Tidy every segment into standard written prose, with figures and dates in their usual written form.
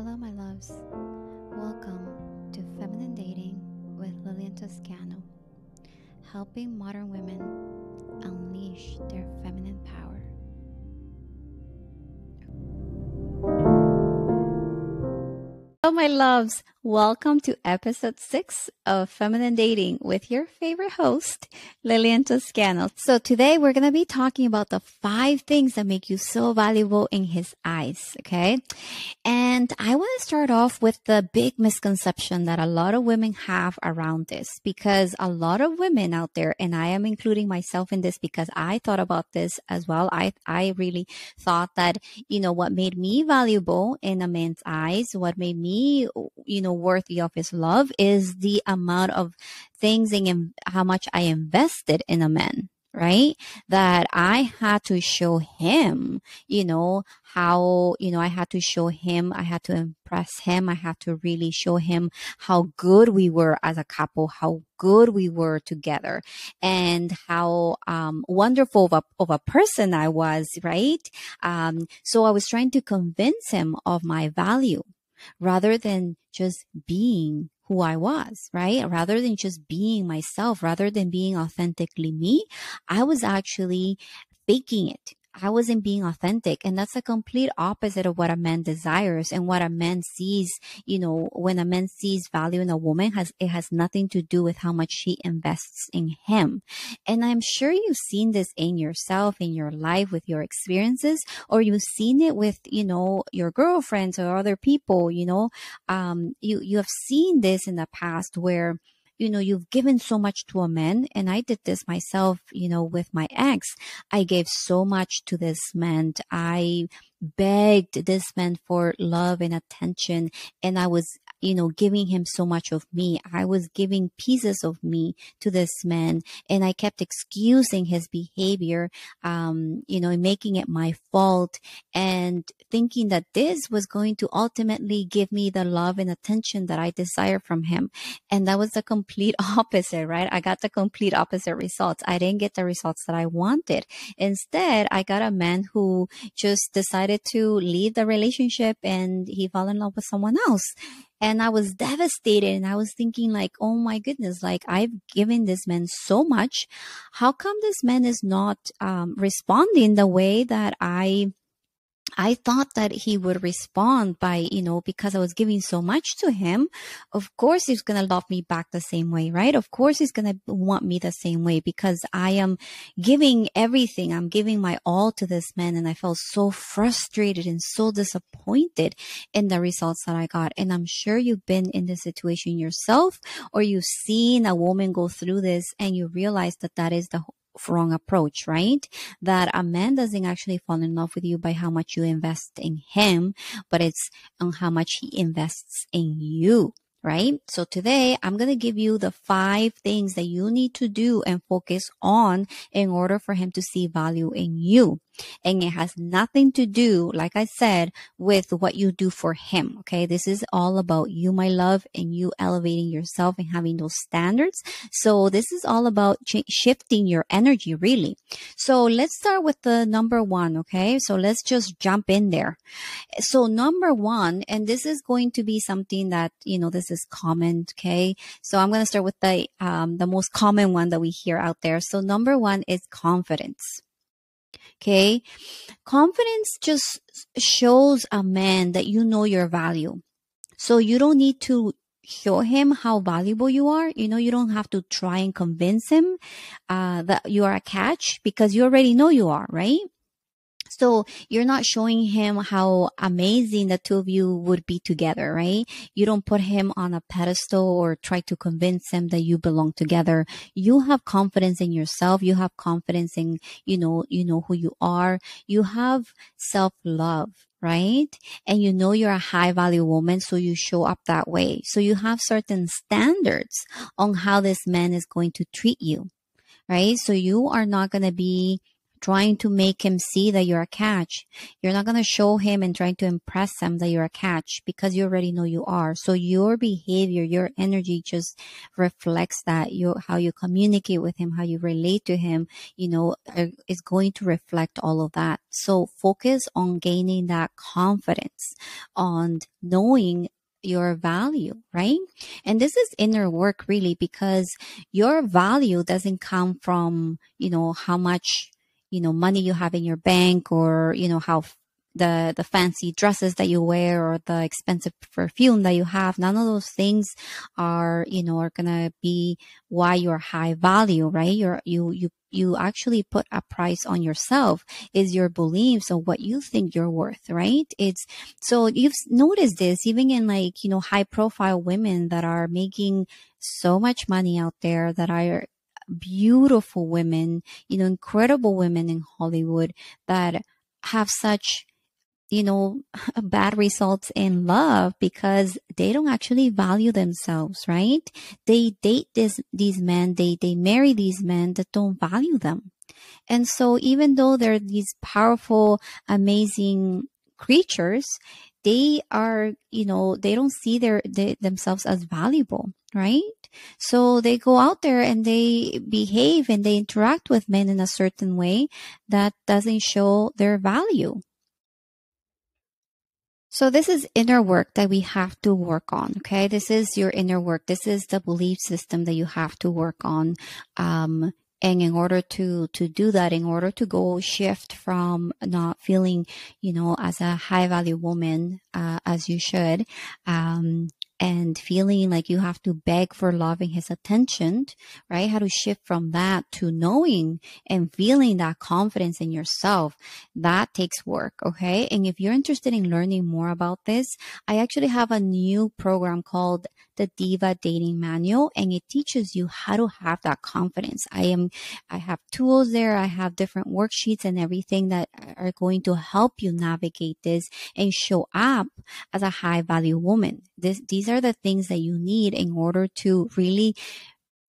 Hello, my loves. Welcome to Feminine Dating with Lillian Toscano, helping modern women unleash their feminine power. Hello, my loves. Welcome to episode 6 of Feminine Dating with your favorite host, Lillian Toscano. So today we're going to be talking about the 5 things that make you so valuable in his eyes, okay? And I want to start off with the big misconception that a lot of women have around this, because a lot of women out there, and I am including myself in this because I thought about this as well. I really thought that, what made me valuable in a man's eyes, what made me, worthy of his love is the amount of things and how much I invested in a man, right? That I had to show him, how, I had to show him, I had to impress him. I had to really show him how good we were as a couple, how good we were together, and how wonderful of a person I was, right? So I was trying to convince him of my value rather than just being who I was, right? Rather than just being myself, rather than being authentically me, I was actually faking it. I wasn't being authentic. And that's a complete opposite of what a man desires and what a man sees. When a man sees value in a woman, it has nothing to do with how much she invests in him. And I'm sure you've seen this in yourself, in your life, with your experiences, or you've seen it with, your girlfriends or other people, you have seen this in the past where you've given so much to a man. And I did this myself, with my ex. I gave so much to this man. I begged this man for love and attention. And I was, giving him so much of me. I was giving pieces of me to this man. And I kept excusing his behavior, making it my fault and thinking that this was going to ultimately give me the love and attention that I desire from him. And that was the complete opposite, right? I got the complete opposite results. I didn't get the results that I wanted. Instead, I got a man who just decided to leave the relationship and he fell in love with someone else. And I was devastated, and I was thinking like, oh my goodness, like I've given this man so much. How come this man is not responding the way that I thought that he would respond by, because I was giving so much to him. Of course, he's going to love me back the same way, right? Of course, he's going to want me the same way because I am giving everything. I'm giving my all to this man. And I felt so frustrated and so disappointed in the results that I got. And I'm sure you've been in this situation yourself, or you've seen a woman go through this and you realize that that is the wrong approach, right? That a man doesn't actually fall in love with you by how much you invest in him, but it's on how much he invests in you, right? So today I'm going to give you the 5 things that you need to do and focus on in order for him to see value in you. And it has nothing to do, like I said, with what you do for him. Okay. This is all about you, my love, and you elevating yourself and having those standards. So this is all about shifting your energy, really. So let's start with the number 1. Okay. So let's just jump in there. So number 1, and this is going to be something that, this is common. Okay. So I'm going to start with the most common one that we hear out there. So number 1 is confidence. Okay. Confidence just shows a man that you know your value. So you don't need to show him how valuable you are. You don't have to try and convince him that you are a catch because you already know you are, right? So you're not showing him how amazing the two of you would be together, right? You don't put him on a pedestal or try to convince him that you belong together. You have confidence in yourself. You have confidence in, you know who you are. You have self-love, right? And you're a high value woman, so you show up that way. So you have certain standards on how this man is going to treat you, right? So you are not going to be trying to make him see that you're a catch. You're not going to show him and trying to impress him that you're a catch, because you already know you are. So your behavior, your energy just reflects that. How you communicate with him, how you relate to him, is going to reflect all of that. So focus on gaining that confidence, on knowing your value, right? And this is inner work, really, because your value doesn't come from, how much, money you have in your bank, or, how the fancy dresses that you wear, or the expensive perfume that you have. None of those things are gonna be why you're high value, right? You actually put a price on yourself, is your beliefs of what you think you're worth, right? So you've noticed this even in high profile women that are making so much money out there, that are beautiful women, incredible women in Hollywood, that have such bad results in love, because they don't actually value themselves, right? They date these men, they marry these men that don't value them. And so even though they're these powerful, amazing creatures, they are, they don't see themselves as valuable, right? So they go out there and they behave and they interact with men in a certain way that doesn't show their value. So this is inner work that we have to work on. Okay. This is your inner work. This is the belief system that you have to work on. And in order to do that, in order to go shift from not feeling, as a high value woman, as you should, and feeling like you have to beg for love and his attention, right? How to shift from that to knowing and feeling that confidence in yourself. That takes work, okay? And if you're interested in learning more about this, I actually have a new program called the Diva Dating Manual, and it teaches you how to have that confidence. I have tools there. I have different worksheets and everything that are going to help you navigate this and show up as a high value woman. These are the things that you need in order to really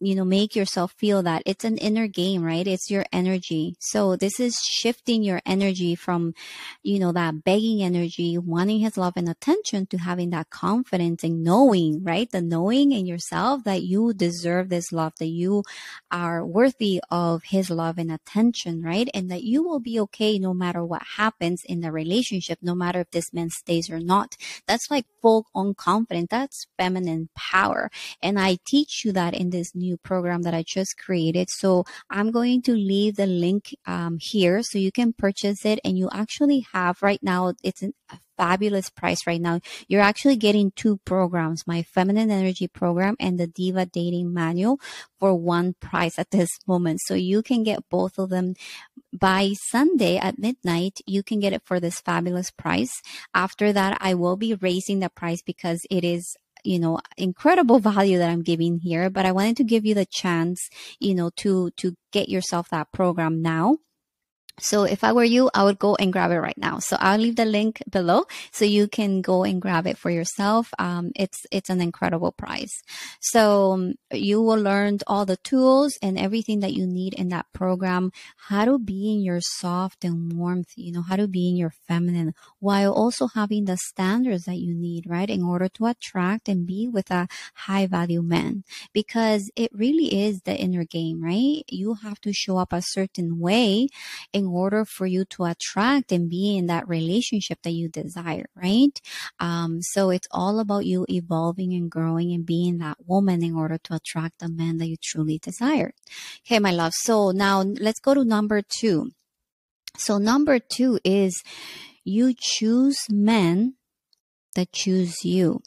make yourself feel that it's an inner game, right? It's your energy. So this is shifting your energy from, that begging energy, wanting his love and attention, to having that confidence and knowing, right? The knowing in yourself that you deserve this love, that you are worthy of his love and attention, right? And that you will be okay no matter what happens in the relationship, no matter if this man stays or not. That's like full on confidence. That's feminine power. And I teach you that in this new program that I just created. So I'm going to leave the link here so you can purchase it. And you actually have right now, it's a fabulous price right now. You're actually getting two programs, my Feminine Energy program and the Diva Dating Manual, for one price at this moment. So you can get both of them by Sunday at midnight. You can get it for this fabulous price. After that, I will be raising the price because it is incredible value that I'm giving here, but I wanted to give you the chance, to get yourself that program now. So if I were you, I would go and grab it right now. So I'll leave the link below so you can go and grab it for yourself. It's an incredible price. So you will learn all the tools and everything that you need in that program, how to be in your soft and warmth, how to be in your feminine, while also having the standards that you need, right? In order to attract and be with a high value man, because it really is the inner game, right? You have to show up a certain way in order for you to attract and be in that relationship that you desire, right? So it's all about you evolving and growing and being that woman in order to attract the man that you truly desire. Okay, my love. So now let's go to number 2. So number 2 is you choose men that choose you.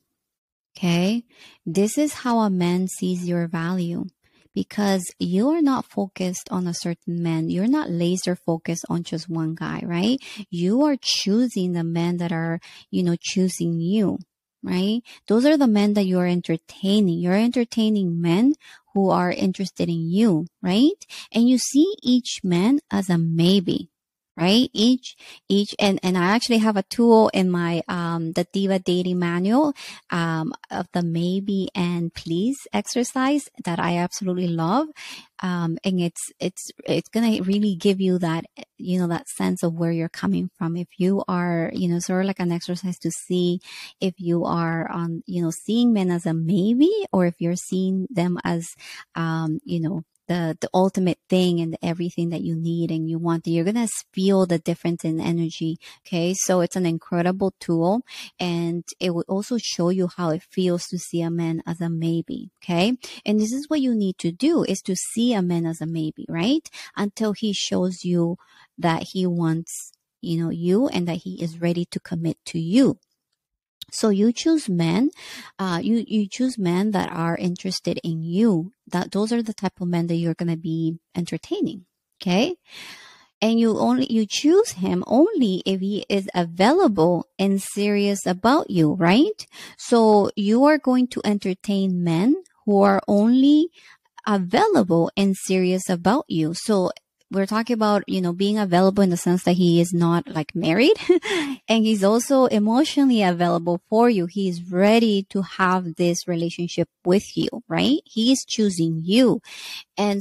Okay. This is how a man sees your value, because you are not focused on a certain man. You're not laser focused on just one guy, right? You are choosing the men that are, choosing you, right? Those are the men that you are entertaining. You're entertaining men who are interested in you, right? And you see each man as a maybe. right? And I actually have a tool in my, the Diva Dating Manual, of the maybe and please exercise that I absolutely love. And it's going to really give you that, that sense of where you're coming from. If you are, sort of like an exercise to see if you are on, seeing men as a maybe, or if you're seeing them as, the ultimate thing and everything that you need and you want, you're going to feel the difference in energy. Okay. So it's an incredible tool, and it will also show you how it feels to see a man as a maybe. Okay. And this is what you need to do, is to see a man as a maybe, right? Until he shows you that he wants, you, and that he is ready to commit to you. So you choose men, you choose men that are interested in you. Those are the type of men that you're going to be entertaining. Okay. And you choose him only if he is available and serious about you, right? So you are going to entertain men who are only available and serious about you. So we're talking about, being available in the sense that he is not like married and he's also emotionally available for you. He's ready to have this relationship with you, right? He is choosing you. And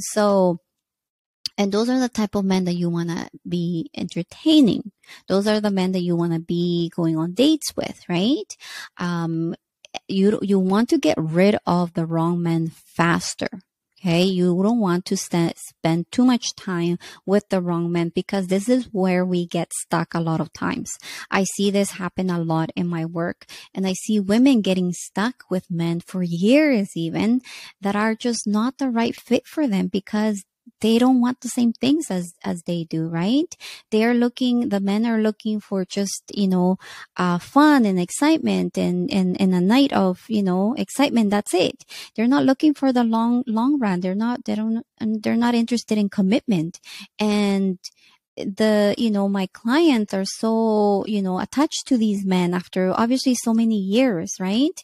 those are the type of men that you want to be entertaining. Those are the men that you want to be going on dates with, right? You want to get rid of the wrong men faster. Okay, you don't want to spend too much time with the wrong men, because this is where we get stuck a lot of times. I see this happen a lot in my work, and I see women getting stuck with men for years even that are just not the right fit for them, because they don't want the same things as they do, right? The men are looking for just, fun and excitement and a night of, excitement. That's it. They're not looking for the long run. They're not interested in commitment. And my clients are so, attached to these men after obviously so many years, right?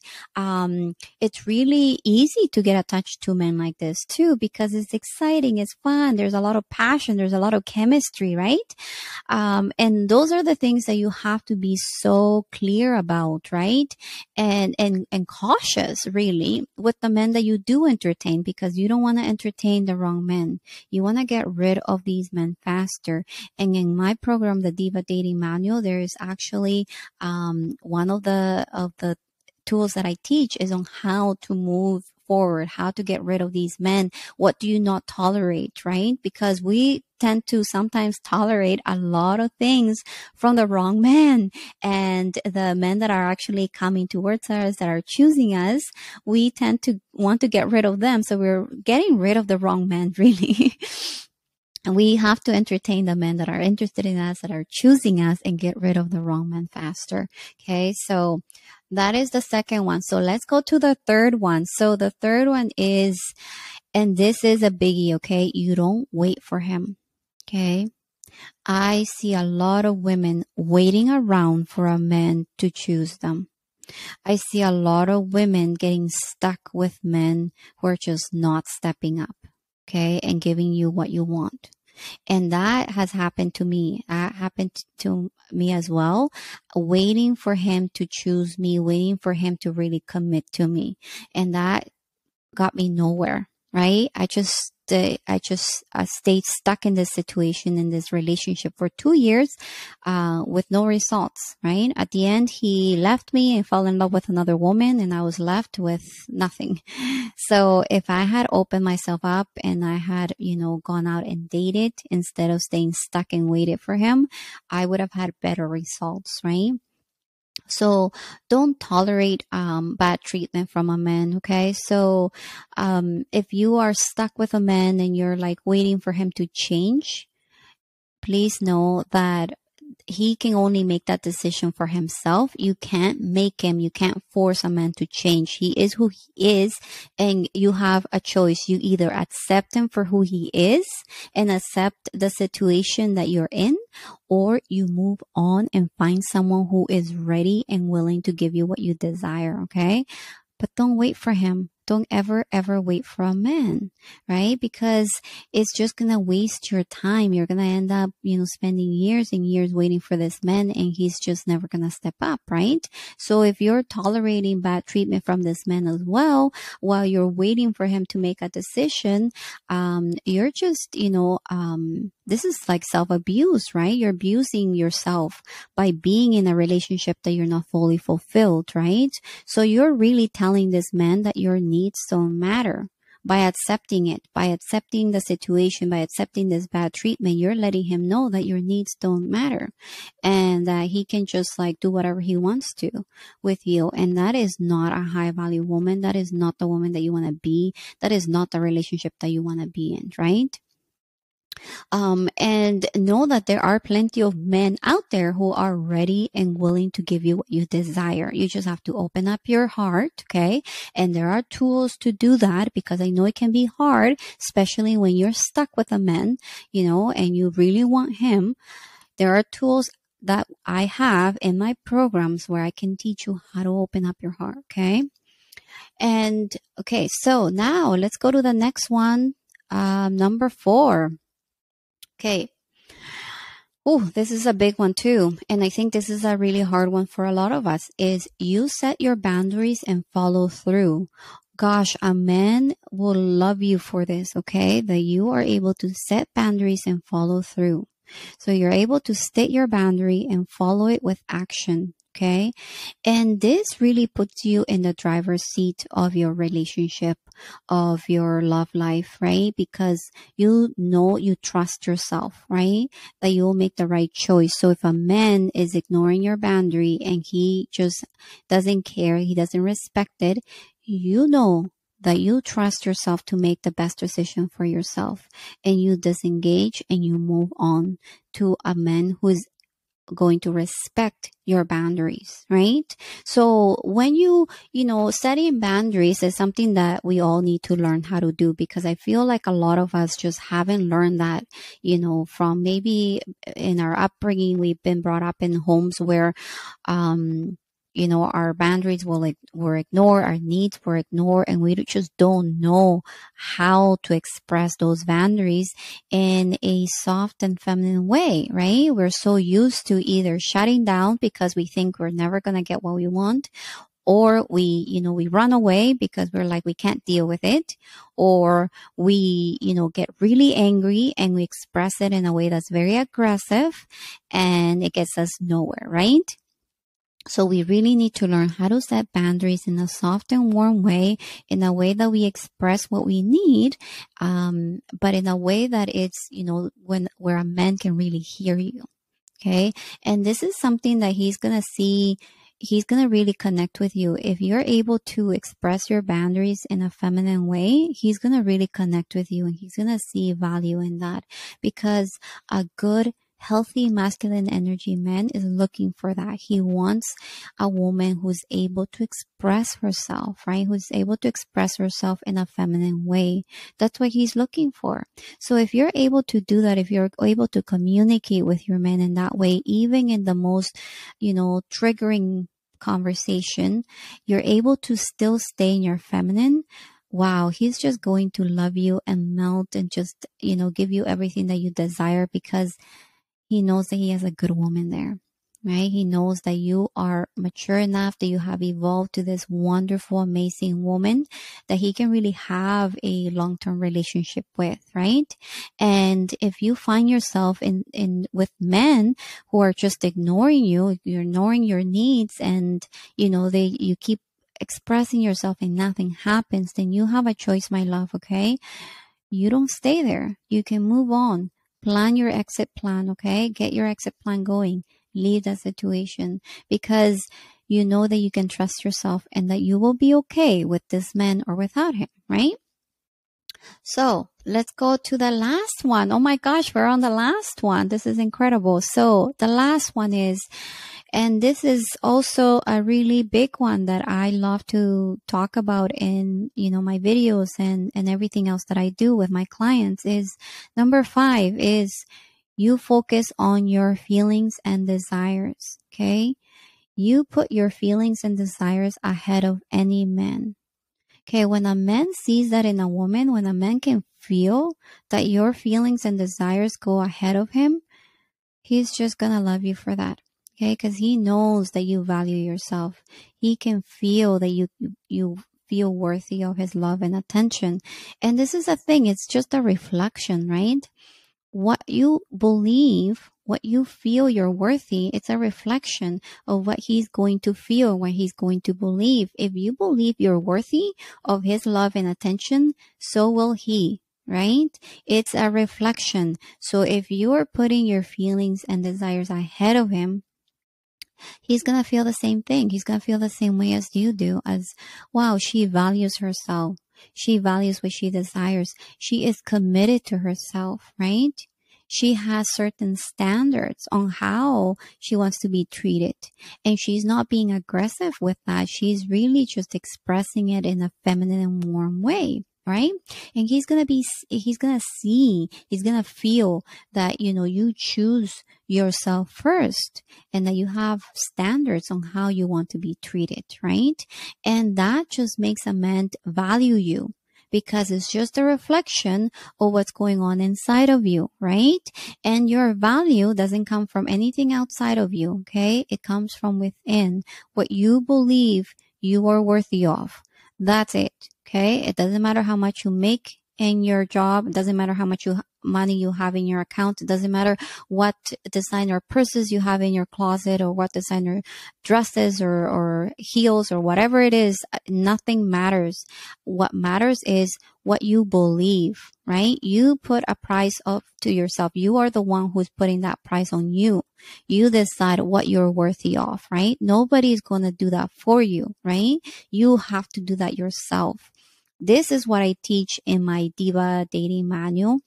It's really easy to get attached to men like this too, because it's exciting, it's fun, there's a lot of passion, there's a lot of chemistry, right? And those are the things that you have to be so clear about, right? And cautious really with the men that you do entertain, because you don't want to entertain the wrong men. You want to get rid of these men faster. And in my program, the Diva Dating Manual, there is actually one of the tools that I teach is on how to move forward, how to get rid of these men. What do you not tolerate, right? Because we tend to sometimes tolerate a lot of things from the wrong men, and the men that are actually coming towards us, that are choosing us, we tend to want to get rid of them. So we're getting rid of the wrong men, really. And we have to entertain the men that are interested in us, that are choosing us, and get rid of the wrong men faster. Okay. So that is the second one. So let's go to the third one. So the third one is, and this is a biggie. Okay. You don't wait for him. Okay. I see a lot of women waiting around for a man to choose them. I see a lot of women getting stuck with men who are just not stepping up. Okay, and giving you what you want. And that has happened to me. That happened to me as well. Waiting for him to choose me, waiting for him to really commit to me. And that got me nowhere, right? I stayed stuck in this situation, in this relationship for 2 years, with no results, right? At the end, he left me and fell in love with another woman, and I was left with nothing. So if I had opened myself up and I had, gone out and dated instead of staying stuck and waited for him, I would have had better results, right? So don't tolerate bad treatment from a man, okay? So if you are stuck with a man and you're like waiting for him to change, please know that he can only make that decision for himself. You can't make him, you can't force a man to change. He is who he is, and you have a choice. You either accept him for who he is and accept the situation that you're in, or you move on and find someone who is ready and willing to give you what you desire, okay? But don't wait for him. don't ever, ever wait for a man, right? Because it's just going to waste your time. You're going to end up, spending years and years waiting for this man, and he's just never going to step up, right? So if you're tolerating bad treatment from this man as well, while you're waiting for him to make a decision, you're just, this is like self-abuse, right? You're abusing yourself by being in a relationship that you're not fully fulfilled, right? So you're really telling this man that your needs don't matter. By accepting it, by accepting the situation, by accepting this bad treatment, you're letting him know that your needs don't matter and that he can just like do whatever he wants to with you. And that is not a high value woman. That is not the woman that you want to be. That is not the relationship that you want to be in, right? And know that there are plenty of men out there who are ready and willing to give you what you desire. You just have to open up your heart, okay? And there are tools to do that, because I know it can be hard, especially when you're stuck with a man, and you really want him. There are tools that I have in my programs where I can teach you how to open up your heart, okay? And okay, so now let's go to the next one. Number 4. Okay. Oh, this is a big one too. And I think this is a really hard one for a lot of us, is you set your boundaries and follow through. Gosh, a man will love you for this, okay? That you are able to set boundaries and follow through. So you're able to state your boundary and follow it with action. Okay. And this really puts you in the driver's seat of your relationship, of your love life, right? Because you trust yourself, right? That you'll make the right choice. So if a man is ignoring your boundary and he just doesn't care, he doesn't respect it, you know that you trust yourself to make the best decision for yourself, and you disengage and you move on to a man who is going to respect your boundaries, right? So when setting boundaries is something that we all need to learn how to do, because I feel like a lot of us just haven't learned that, from maybe in our upbringing, we've been brought up in homes where, our boundaries were ignored, our needs were ignored, and we just don't know how to express those boundaries in a soft and feminine way, right? We're so used to either shutting down because we think we're never going to get what we want, or we run away because we're like, we can't deal with it, or we, get really angry and we express it in a way that's very aggressive, and it gets us nowhere, right? So we really need to learn how to set boundaries in a soft and warm way, in a way that we express what we need, but in a way that it's, where a man can really hear you. Okay. And this is something that he's going to see. He's going to really connect with you. If you're able to express your boundaries in a feminine way, he's going to really connect with you, and he's going to see value in that, because a good, healthy masculine energy man is looking for that. He wants a woman who's able to express herself, right? Who's able to express herself in a feminine way. That's what he's looking for. So if you're able to do that, if you're able to communicate with your man in that way, even in the most, triggering conversation, you're able to still stay in your feminine. Wow, he's just going to love you and melt and just, give you everything that you desire, because he knows that he has a good woman there, right? He knows that you are mature enough, that you have evolved to this wonderful, amazing woman that he can really have a long-term relationship with, right? And if you find yourself with men who are just ignoring you, you're ignoring your needs, and you keep expressing yourself and nothing happens, then you have a choice, my love, okay? You don't stay there. You can move on. Plan your exit plan, okay? Get your exit plan going. Leave that situation, because you know that you can trust yourself and that you will be okay with this man or without him, right? So let's go to the last one. Oh my gosh, we're on the last one. This is incredible. So the last one is, and this is also a really big one that I love to talk about in, my videos and everything else that I do with my clients, is number 5 is you focus on your feelings and desires. Okay. You put your feelings and desires ahead of any man. Okay, when a man sees that in a woman, when a man can feel that your feelings and desires go ahead of him, he's just gonna love you for that. Okay, because he knows that you value yourself. He can feel that you feel worthy of his love and attention. And this is a thing, it's just a reflection, right? What you believe, what you feel you're worthy, it's a reflection of what he's going to feel, what he's going to believe. If you believe you're worthy of his love and attention, so will he, right? It's a reflection. So if you are putting your feelings and desires ahead of him, he's going to feel the same thing. He's going to feel the same way as you do, as, wow, she values herself. She values what she desires. She is committed to herself, right? She has certain standards on how she wants to be treated. And she's not being aggressive with that. She's really just expressing it in a feminine and warm way, right? And he's going to feel that, you choose yourself first and that you have standards on how you want to be treated, right? And that just makes a man value you, because it's just a reflection of what's going on inside of you, right? And your value doesn't come from anything outside of you, okay? It comes from within, what you believe you are worthy of. That's it, okay? It doesn't matter how much you make in your job. It doesn't matter how much money you have in your account. It doesn't matter what designer purses you have in your closet, or what designer dresses or heels or whatever it is. Nothing matters. What matters is what you believe, right? You put a price up to yourself. You are the one who's putting that price on you. You decide what you're worthy of, right? Nobody's going to do that for you, right? You have to do that yourself. This is what I teach in my Diva Dating Manual.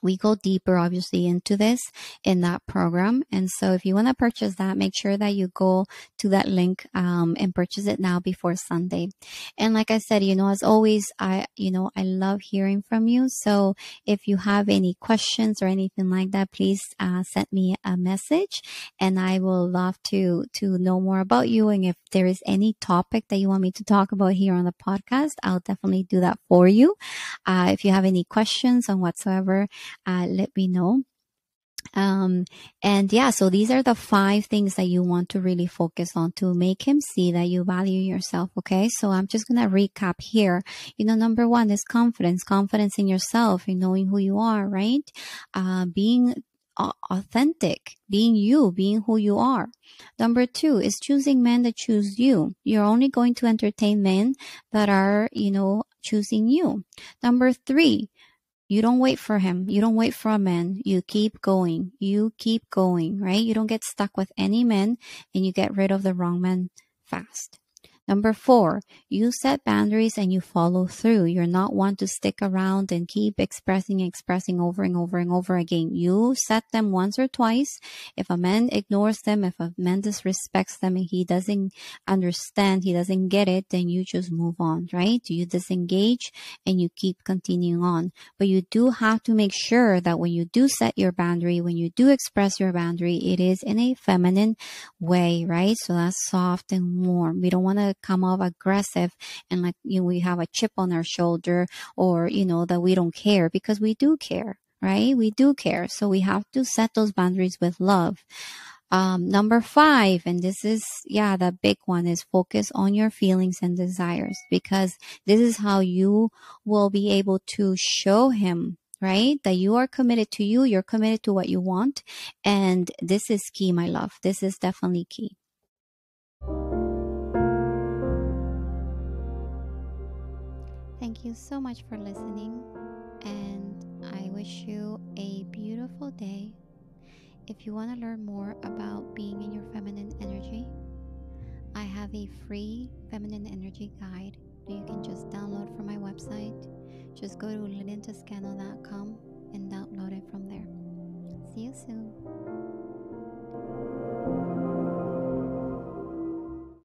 We go deeper, obviously, into this in that program. And so if you want to purchase that, make sure that you go to that link and purchase it now before Sunday. And like I said, as always, I love hearing from you. So if you have any questions or anything like that, please send me a message, and I will love to know more about you. And if there is any topic that you want me to talk about here on the podcast, I'll definitely do that for you. If you have any questions on whatsoever, let me know. And yeah, so these are the 5 things that you want to really focus on to make him see that you value yourself. Okay. So I'm just going to recap here. Number 1 is confidence in yourself, in knowing who you are, right? Being authentic, being you, being who you are. Number 2 is choosing men that choose you. You're only going to entertain men that are, choosing you. Number 3, you don't wait for him. You don't wait for a man. You keep going. You keep going, right? You don't get stuck with any man, and you get rid of the wrong man fast. Number 4, you set boundaries and you follow through. You're not one to stick around and keep expressing over and over and over again. You set them once or twice. If a man ignores them, if a man disrespects them and he doesn't understand, he doesn't get it, then you just move on, right? You disengage and you keep continuing on. But you do have to make sure that when you do set your boundary, when you do express your boundary, it is in a feminine way, right? So that's soft and warm. We don't want to come off aggressive and like, we have a chip on our shoulder, or, that we don't care, because we do care, right? We do care. So we have to set those boundaries with love. Number 5, and this is, the big one, is focus on your feelings and desires, because this is how you will be able to show him, right, that you are committed to you, you're committed to what you want. And this is key, my love. This is definitely key. Thank you so much for listening, and I wish you a beautiful day. If you want to learn more about being in your feminine energy, I have a free feminine energy guide that you can just download from my website. Just go to liliantoscano.com and download it from there. See you soon.